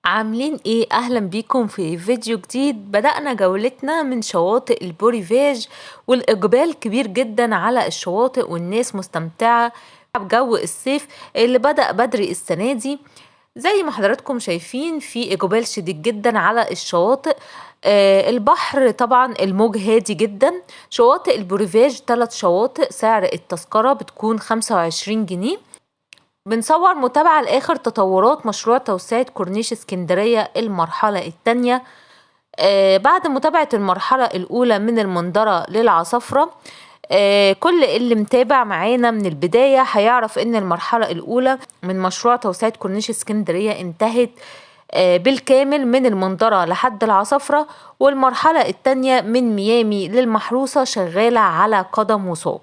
عاملين ايه؟ اهلا بيكم في فيديو جديد. بدأنا جولتنا من شواطئ البوريفاج، والاقبال كبير جدا على الشواطئ والناس مستمتعة بجو الصيف اللي بدأ بدري السنة دي. زي ما حضراتكم شايفين في اقبال شديد جدا على الشواطئ. البحر طبعا الموج هادي جدا. شواطئ البوريفاج 3 شواطئ، سعر التذكرة بتكون 25 جنيه. بنصور متابعة لآخر تطورات مشروع توسعة كورنيش اسكندرية المرحلة التانية. بعد متابعة المرحلة الأولى من المندرة للعصافرة، كل اللي متابع معانا من البداية هيعرف إن المرحلة الأولى من مشروع توسعة كورنيش اسكندرية انتهت بالكامل من المندرة لحد العصافرة، والمرحلة التانية من ميامي للمحروسة شغالة على قدم وساق.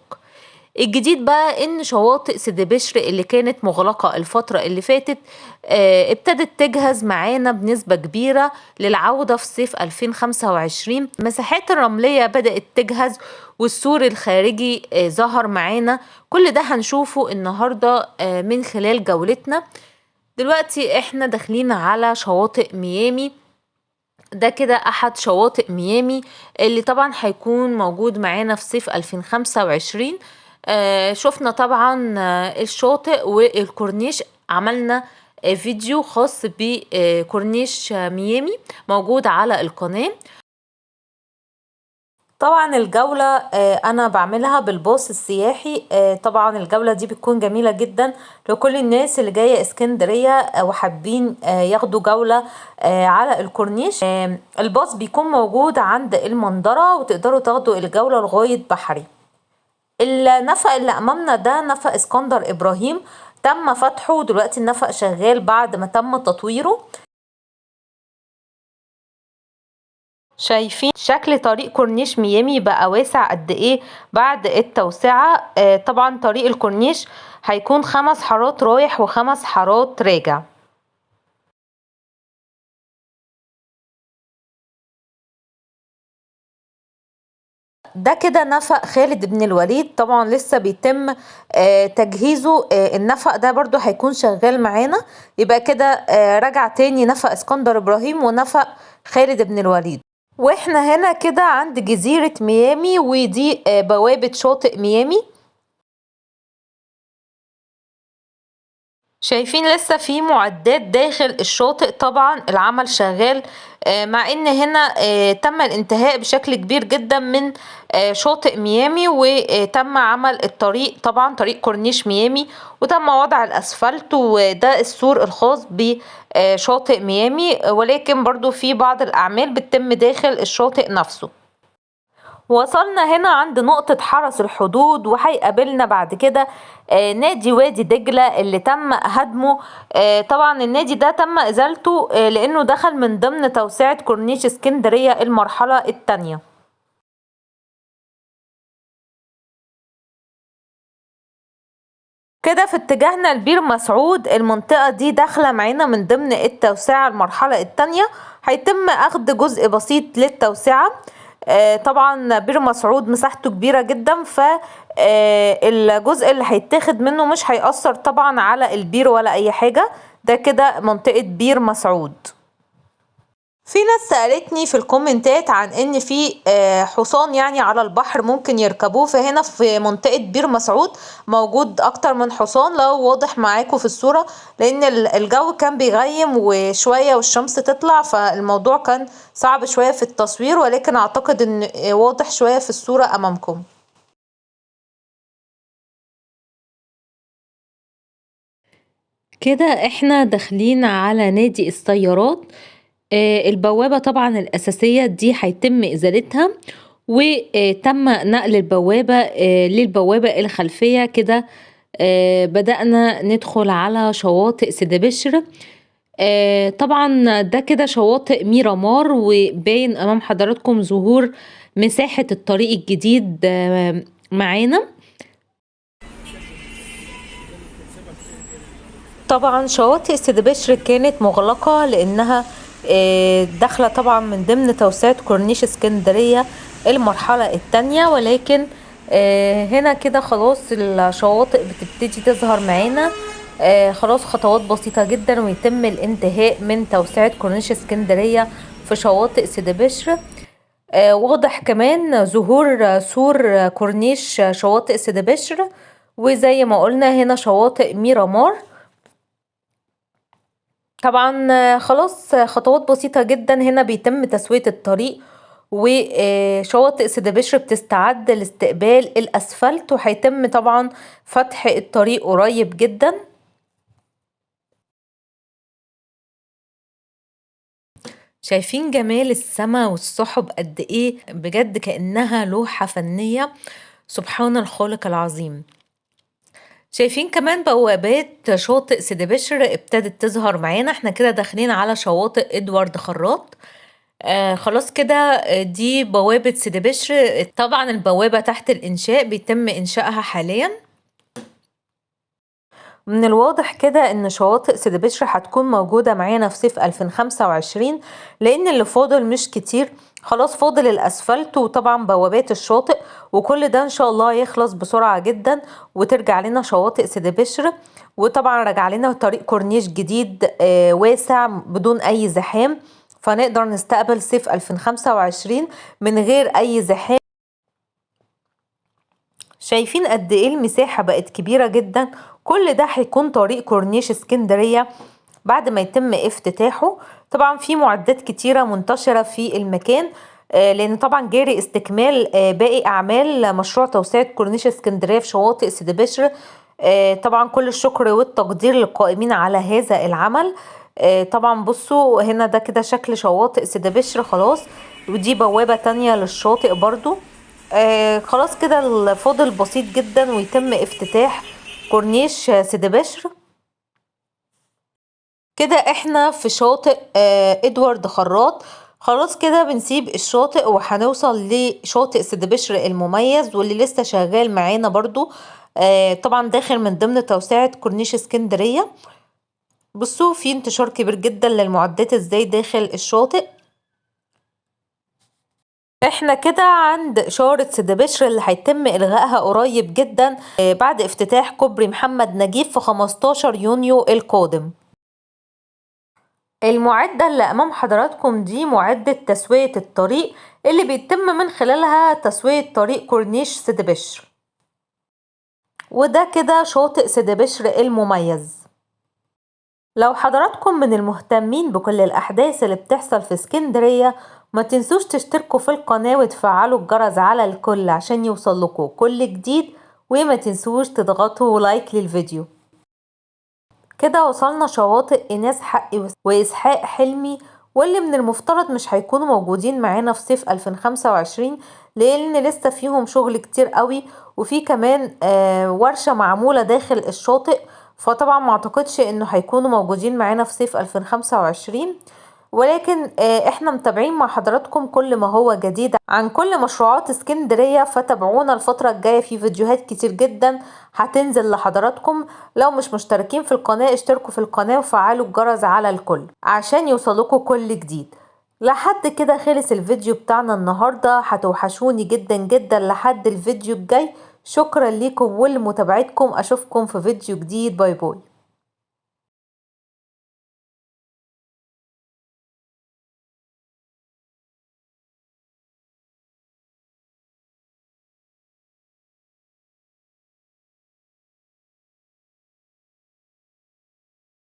الجديد بقى ان شواطئ سيدي بشر اللي كانت مغلقة الفترة اللي فاتت ابتدت تجهز معانا بنسبة كبيرة للعودة في صيف 2025. مساحات الرملية بدأت تجهز والسور الخارجي ظهر معانا. كل ده هنشوفه النهاردة من خلال جولتنا. دلوقتي احنا داخلين على شواطئ ميامي. ده كده احد شواطئ ميامي اللي طبعا هيكون موجود معانا في صيف 2025. شفنا طبعا الشاطئ والكورنيش. عملنا فيديو خاص بكورنيش ميامي موجود على القناة. طبعا الجولة أنا بعملها بالباص السياحي. طبعا الجولة دي بتكون جميلة جدا لكل الناس اللي جاية اسكندرية وحابين ياخدوا جولة على الكورنيش. الباص بيكون موجود عند المندرة وتقدروا تاخدوا الجولة لغاية بحري. النفق اللي أمامنا ده نفق اسكندر إبراهيم، تم فتحه دلوقتي. النفق شغال بعد ما تم تطويره. شايفين شكل طريق كورنيش ميامي بقى واسع قد ايه بعد التوسعة. طبعا طريق الكورنيش هيكون 5 حارات رايح و5 حارات راجع. ده كده نفق خالد بن الوليد، طبعا لسه بيتم تجهيزه. النفق ده برضو هيكون شغال معانا. يبقى كده رجع تاني نفق اسكندر ابراهيم ونفق خالد بن الوليد. واحنا هنا كده عند جزيرة ميامي، ودي بوابة شاطئ ميامي. شايفين لسه في معدات داخل الشاطئ. طبعا العمل شغال، مع ان هنا تم الانتهاء بشكل كبير جدا من شاطئ ميامي، وتم عمل الطريق طبعا طريق كورنيش ميامي، وتم وضع الاسفلت، وده السور الخاص بشاطئ ميامي. ولكن برضو في بعض الاعمال بتتم داخل الشاطئ نفسه. وصلنا هنا عند نقطة حرس الحدود، وهيقابلنا بعد كده نادي وادي دجلة اللي تم هدمه. طبعا النادي ده تم ازالته لانه دخل من ضمن توسعة كورنيش اسكندرية المرحلة التانية. كده في اتجاهنا لبير مسعود. المنطقة دي داخلة معانا من ضمن التوسعة المرحلة التانية. هيتم اخد جزء بسيط للتوسعة. طبعا بير مسعود مساحته كبيرة جدا، فالجزء اللي هيتاخد منه مش هيأثر طبعا على البير ولا اي حاجة. ده كده منطقة بير مسعود. في ناس سألتني في الكومنتات عن ان في حصان يعني على البحر ممكن يركبوه. فهنا في منطقة بير مسعود موجود اكتر من حصان، لو واضح معاكم في الصورة، لان الجو كان بيغيم وشوية والشمس تطلع، فالموضوع كان صعب شوية في التصوير، ولكن اعتقد ان واضح شوية في الصورة امامكم. كده احنا داخلين على نادي السيارات. البوابة طبعا الأساسية دي هيتم إزالتها، وتم نقل البوابة للبوابة الخلفية. كده بدأنا ندخل على شواطئ سيدي بشر. طبعا ده كده شواطئ ميرامار، وباين أمام حضراتكم ظهور مساحة الطريق الجديد معانا. طبعا شواطئ سيدي بشر كانت مغلقة لأنها داخلة طبعا من ضمن توسعة كورنيش اسكندرية المرحلة التانية، ولكن هنا كده خلاص الشواطئ بتبتدي تظهر معانا. خلاص خطوات بسيطة جدا ويتم الانتهاء من توسعة كورنيش اسكندرية في شواطئ سيدي بشر. واضح كمان ظهور سور كورنيش شواطئ سيدي بشر، وزي ما قلنا هنا شواطئ ميرامار. طبعا خلاص خطوات بسيطة جدا، هنا بيتم تسوية الطريق، وشواطئ سيدي بشر بتستعد لاستقبال الأسفلت، وهيتم طبعا فتح الطريق قريب جدا. شايفين جمال السما والسحب قد ايه؟ بجد كأنها لوحة فنية، سبحان الخالق العظيم. شايفين كمان بوابات شاطئ سيدي بشر ابتدت تظهر معانا، احنا كده داخلين على شواطئ ادوارد خراط. خلاص كده، دي بوابة سيدي بشر. طبعا البوابة تحت الإنشاء، بيتم إنشائها حاليا. من الواضح كده ان شواطئ سيدي بشر هتكون موجودة معانا في صيف 2025، لان اللي فاضل مش كتير، خلاص فاضل الاسفلت وطبعا بوابات الشاطئ، وكل ده ان شاء الله يخلص بسرعة جدا وترجع لنا شواطئ سيدي بشر. وطبعا رجع لنا طريق كورنيش جديد واسع بدون اي زحام، فنقدر نستقبل صيف 2025 من غير اي زحام. شايفين قد ايه المساحة بقت كبيرة جدا؟ كل ده هيكون طريق كورنيش اسكندرية بعد ما يتم افتتاحه. طبعا في معدات كتيرة منتشرة في المكان، لان طبعا جاري استكمال باقي اعمال مشروع توسعة كورنيش اسكندرية في شواطئ سيدي بشر. طبعا كل الشكر والتقدير للقائمين على هذا العمل. طبعا بصوا هنا ده كده شكل شواطئ سيدي بشر خلاص، ودي بوابة تانية للشاطئ برضو. خلاص كده الفاضل بسيط جدا ويتم افتتاح كورنيش سيدي بشر. كده احنا في شاطئ ادوارد خراط. خلاص كده بنسيب الشاطئ وهنوصل لشاطئ سيدي بشر المميز واللي لسه شغال معانا برضو. طبعا داخل من ضمن توسعة كورنيش اسكندرية. بصوا في انتشار كبير جدا للمعدات ازاي داخل الشاطئ. احنا كده عند إشارة سيدي بشر اللي هيتم إلغائها قريب جدا بعد افتتاح كوبري محمد نجيب في 15 يونيو القادم. المعدة اللي أمام حضراتكم دي معدة تسوية الطريق اللي بيتم من خلالها تسوية طريق كورنيش سيدي بشر، وده كده شاطئ سيدي بشر المميز. لو حضراتكم من المهتمين بكل الأحداث اللي بتحصل في اسكندرية، ما تنسوش تشتركوا في القناة وتفعلوا الجرس على الكل عشان يوصلكوا كل جديد، وما تنسوش تضغطوا لايك للفيديو. كده وصلنا شواطئ إيناس حقي وإسحاق حلمي، واللي من المفترض مش هيكونوا موجودين معانا في صيف 2025 لأن لسه فيهم شغل كتير قوي، وفي كمان ورشة معمولة داخل الشاطئ، فطبعا ما اعتقدش انه هيكونوا موجودين معانا في صيف 2025. ولكن احنا متابعين مع حضراتكم كل ما هو جديد عن كل مشروعات اسكندرية، فتابعونا الفترة الجاية في فيديوهات كتير جدا هتنزل لحضراتكم. لو مش مشتركين في القناة اشتركوا في القناة وفعلوا الجرس على الكل عشان يوصلكوا كل جديد. لحد كده خلص الفيديو بتاعنا النهاردة، هتوحشوني جدا جدا لحد الفيديو الجاي. شكرا لكم ولمتابعتكم، اشوفكم في فيديو جديد، باي باي.